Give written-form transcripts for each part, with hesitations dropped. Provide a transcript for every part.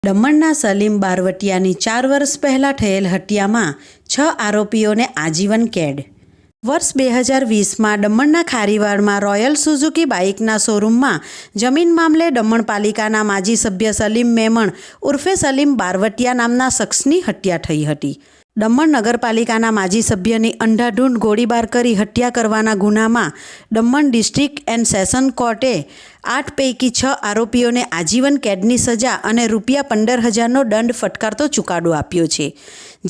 દમણના સલીમ બારવટિયાની 4 વર્ષ પહેલાં થયેલ હત્યામાં 6 આરોપીઓને આજીવન કેદ. વર્ષ 2020માં દમણના ખારીવાડમાં રોયલ સુઝુકી બાઇકના શોરૂમમાં જમીન મામલે દમણ પાલિકાના માજી સભ્ય સલીમ મેમણ ઉર્ફે સલીમ બારવટિયા નામના શખ્સની હત્યા થઈ હતી. દમણ નગરપાલિકાના માજી સભ્યની અંધાધૂંધ ગોળીબાર કરી હત્યા કરવાના ગુનામાં દમણ ડિસ્ટ્રિક્ટ એન્ડ સેશન કોર્ટે 8 પૈકી 6 આરોપીઓને આજીવન કેદની સજા અને ₹15,000નો દંડ ફટકારતો ચુકાદો આપ્યો છે,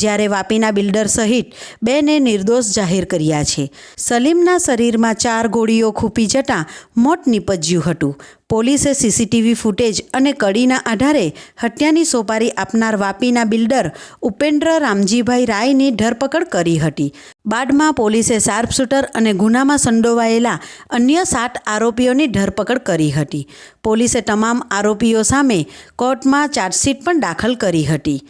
જ્યારે વાપીના બિલ્ડર સહિત 2ને નિર્દોષ જાહેર કર્યા છે. સલીમના શરીરમાં 4 ગોળીઓ ખૂંપી જતાં મોત નીપજ્યું હતું. પોલીસે સીસીટીવી ફૂટેજ અને કડીના આધારે હત્યાની સોપારી આપનાર વાપીના બિલ્ડર ઉપેન્દ્ર રામજીભાઈ રાયની ધરપકડ કરી હતી. બાદમાં પોલીસે શાર્પ શૂટર અને ગુનામાં સંડોવાયેલા અન્ય 7 આરોપીઓની ધરપકડ કરી હતી. પોલીસે તમામ આરોપીઓ સામે કોર્ટમાં ચાર્જશીટ પણ દાખલ કરી હતી.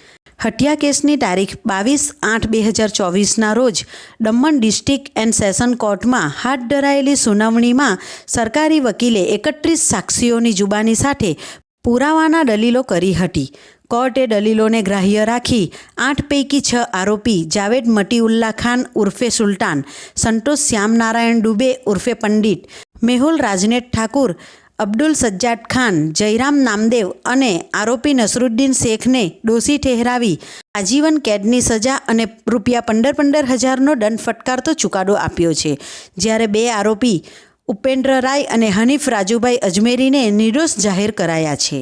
હત્યા કેસની તારીખ 22/8/2024ના રોજ દમણ ડિસ્ટ્રિક્ટ એન્ડ સેશન કોર્ટમાં હાથ ધરાયેલી સુનાવણીમાં સરકારી વકીલે 31 સાક્ષીઓની જુબાની સાથે પુરાવાના દલીલો કરી હતી. કોર્ટે દલીલોને ગ્રાહ્ય રાખી 8 પૈકી 6 આરોપી જાવેદ મટીઉલ્લા ખાન ઉર્ફે સુલતાન, સંતોષ શ્યામનારાયણ દુબે ઉર્ફે પંડિત, મેહુલ રાજનેટ ઠાકુર, અબ્દુલ સજ્જાદ ખાન, જયરામ નામદેવ અને આરોપી નસરુદ્દીન શેખને દોષી ઠેરાવી આજીવન કેદની સજા અને ₹15,000નો દંડ ફટકારતો ચુકાદો આપ્યો છે, જ્યારે 2 આરોપી ઉપેન્દ્ર રાય અને હનીફ રાજુભાઈ અજમેરીને નિર્દોષ જાહેર કરાયા છે.